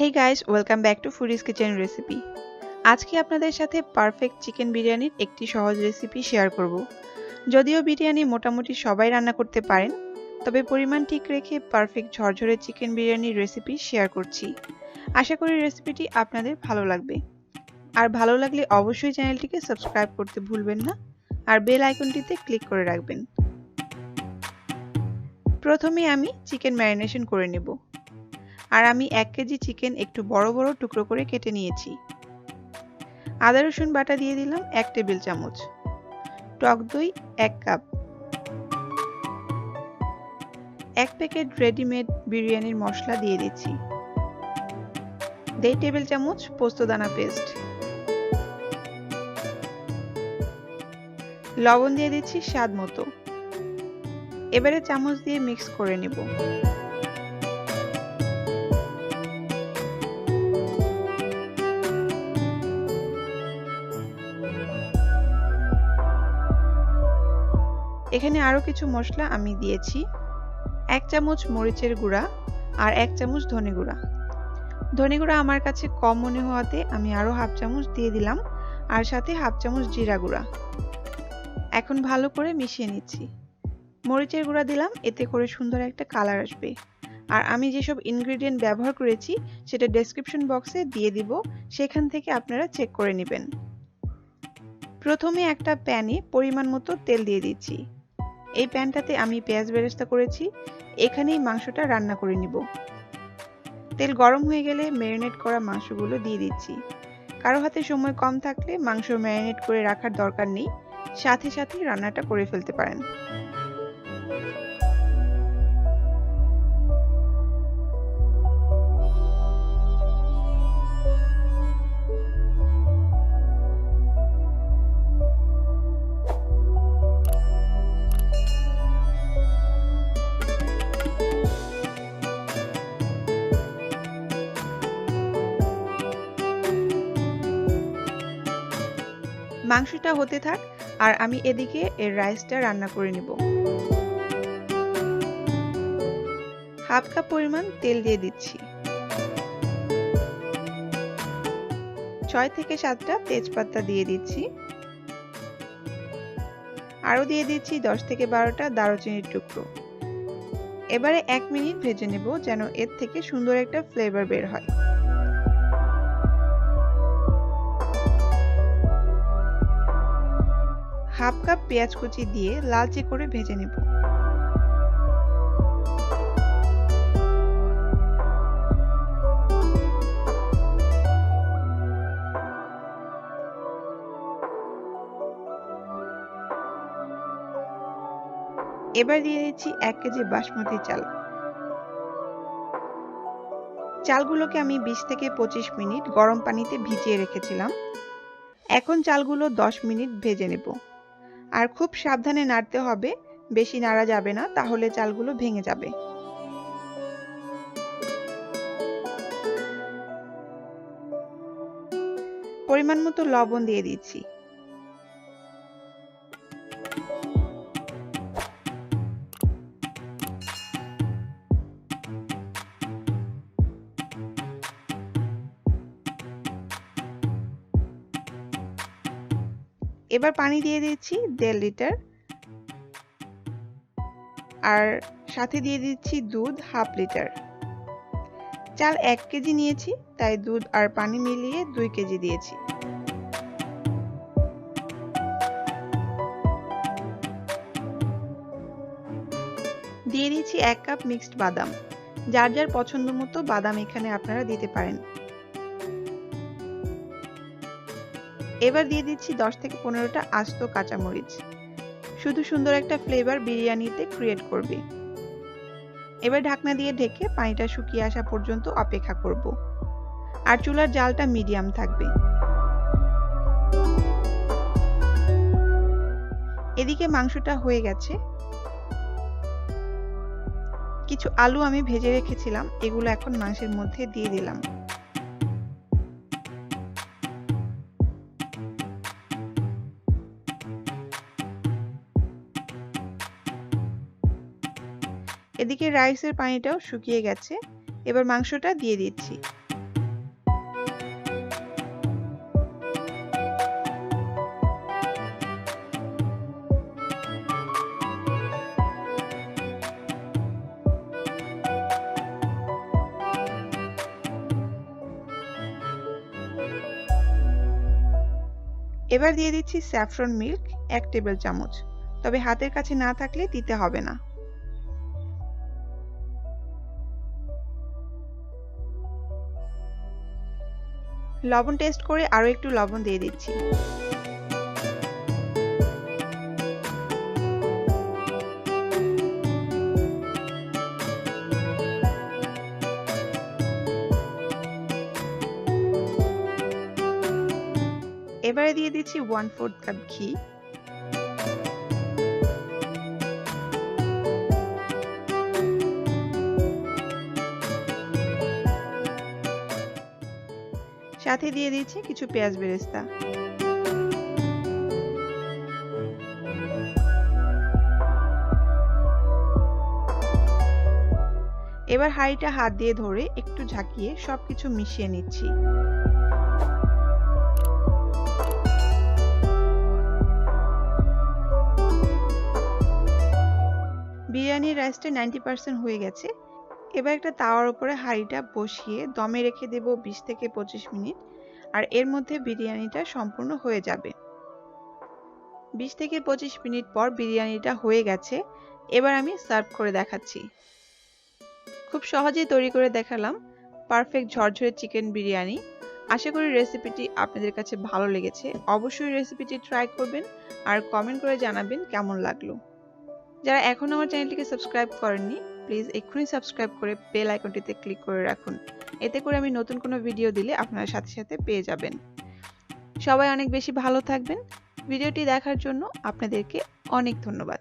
Hey guys, welcome back to Foodies Kitchen Recipe. আজকে আপনাদের সাথে পারফেক্ট চিকেন বিরিয়ানির একটি সহজ রেসিপি শেয়ার করব। যদিও বিরিয়ানি মোটামুটি সবাই রান্না করতে পারেন, তবে পরিমাণ ঠিক রেখে পারফেক্ট ঝরঝরে চিকেন বিরিয়ানির রেসিপি শেয়ার করছি। আশা করি রেসিপিটি আপনাদের ভালো লাগবে। আর ভালো লাগলে অবশ্যই চ্যানেলটিকে সাবস্ক্রাইব করতে ভুলবেন না আর বেল আইকনটিতে ক্লিক করে রাখবেন। প্রথমে আমি চিকেন ম্যারিনেশন করে নেব। আর আমি 1 কেজি চিকেন একটু বড় বড় টুকরো করে কেটে নিয়েছি। আদা রসুন বাটা দিয়ে দিলাম 1 টেবিল চামচ, টক দই 1 কাপ, 1 প্যাকেট রেডিমেড বিরিয়ানির মশলা দিয়ে দিচ্ছি, 1.5 টেবিল চামচ পোস্তদানা পেস্ট, লবণ দিয়ে দিচ্ছি স্বাদ মতো। এবারে চামচ দিয়ে মিক্স করে নেব। এখানে আরো কিছু মশলা আমি দিয়েছি। 1 চামচ মরিচের গুঁড়া আর 1 চামচ ধনে গুঁড়া। ধনে গুঁড়া আমার কাছে কম মনে হওয়াতে আমি আরো হাফ চামচ দিয়ে দিলাম, আর সাথে হাফ চামচ জিরা গুঁড়া। এখন ভালো করে মিশিয়ে নিচ্ছি। মরিচের গুঁড়া দিলাম, এতে করে সুন্দর একটা কালার আসবে। আর আমি যেসব ইনগ্রেডিয়েন্ট ব্যবহার করেছি সেটা ডেসক্রিপশন বক্সে দিয়ে দিব, সেখান থেকে আপনারা চেক করে নেবেন। প্রথমে একটা প্যানে পরিমাণ মতো তেল দিয়ে দিচ্ছি। এই প্যানটাতে আমি পেঁয়াজ বেরেস্তা করেছি, এখানেই মাংসটা রান্না করে নিব। তেল গরম হয়ে গেলে ম্যারিনেট করা মাংসগুলো দিয়ে দিচ্ছি। কারো হাতে সময় কম থাকলে মাংস ম্যারিনেট করে রাখার দরকার নেই, সাথে সাথে রান্নাটা করে ফেলতে পারেন। মাংসটা হতে থাক আর আমি এদিকে এর রাইসটা রান্না করে নিব। হাফ কাপ পরিমাণ তেল দিয়ে দিচ্ছি। 6 থেকে 7টা তেজপাতা দিয়ে দিচ্ছি। আরো দিয়ে দিচ্ছি 10 থেকে 12টা দারুচিনির টুকরো। এবারে 1 মিনিট ভেজে নেব, যেন এর থেকে সুন্দর একটা ফ্লেভার বের হয়। হাফ কাপ পেঁয়াজ কুচি দিয়ে লালচে করে ভেজে নেব। এবার দিয়ে দিচ্ছি 1 কেজি বাসমতি চাল। চালগুলোকে আমি 20 থেকে 25 মিনিট গরম পানিতে ভিজিয়ে রেখেছিলাম। এখন চালগুলো 10 মিনিট ভেজে নেব। আর খুব সাবধানে নাড়তে হবে, বেশি নাড়া যাবে না, তাহলে চালগুলো ভেঙে যাবে। পরিমাণ মতো লবণ দিয়ে দিচ্ছি। এবার পানি দিয়ে দিচ্ছি 1.5 লিটার, আর সাথে দিয়ে দিচ্ছি দুধ হাফ লিটার। চাল 1 কেজি নিয়েছি, তাই দুধ আর পানি মিলিয়ে 2 কেজি দিয়েছি। দিয়ে দিচ্ছি 1 কাপ মিক্সড বাদাম। যার যার পছন্দ মতো বাদাম এখানে আপনারা দিতে পারেন। এবার দিয়ে দিচ্ছি 10 থেকে 15টা আস্ত কাঁচামরিচ। শুধু সুন্দর একটা ফ্লেভার বিরিয়ানিতে ক্রিয়েট করবে। এবার ঢাকনা দিয়ে ঢেকে পানিটা শুকিয়ে আসা পর্যন্ত অপেক্ষা করব। আর চুলার জালটা মিডিয়াম থাকবে। এদিকে মাংসটা হয়ে গেছে। কিছু আলু আমি ভেজে রেখেছিলাম, এগুলো এখন মাংসের মধ্যে দিয়ে দিলাম। এদিকে রাইসের পানিটাও শুকিয়ে গেছে। এবার মাংসটা দিয়ে দিচ্ছি। এবার দিয়ে দিচ্ছি স্যাফরন মিল্ক 1 টেবিল চামচ, তবে হাতের কাছে না থাকলে দিতে হবে না। লবণ টেস্ট করে আরো একটু লবণ দিয়ে দিচ্ছি। এবারে দিয়ে দিচ্ছি 1/4 কাপ ঘি। সাথে দিয়ে দিচ্ছি কিছু পেঁয়াজ বেরেস্তা। এবার হাঁড়িটা হাত দিয়ে ধরে একটু ঝাঁকিয়ে সবকিছু মিশিয়ে নিচ্ছি। বিরিয়ানির রাইসটা 90% হয়ে গেছে। এবার একটা তাওয়ার উপরে হাঁড়িটা বসিয়ে দমে রেখে দেব 20 থেকে 25 মিনিট, আর এর মধ্যে বিরিয়ানিটা সম্পূর্ণ হয়ে যাবে। 20 থেকে 25 মিনিট পর বিরিয়ানিটা হয়ে গেছে। এবার আমি সার্ভ করে দেখাচ্ছি। খুব সহজেই তৈরি করে দেখালাম পারফেক্ট ঝরঝরে চিকেন বিরিয়ানি। আশা করি রেসিপিটি আপনাদের কাছে ভালো লেগেছে। অবশ্যই রেসিপিটি ট্রাই করবেন আর কমেন্ট করে জানাবেন কেমন লাগলো। যারা এখনো আমার চ্যানেলটিকে সাবস্ক্রাইব করেননি, প্লিজ এক্ষুনি সাবস্ক্রাইব করে বেল আইকনটিতে ক্লিক করে রাখুন। এতে করে আমি নতুন কোনো ভিডিও দিলে আপনারা সাথে সাথে পেয়ে যাবেন। সবাই অনেক বেশি ভালো থাকবেন। ভিডিওটি দেখার জন্য আপনাদেরকে অনেক ধন্যবাদ।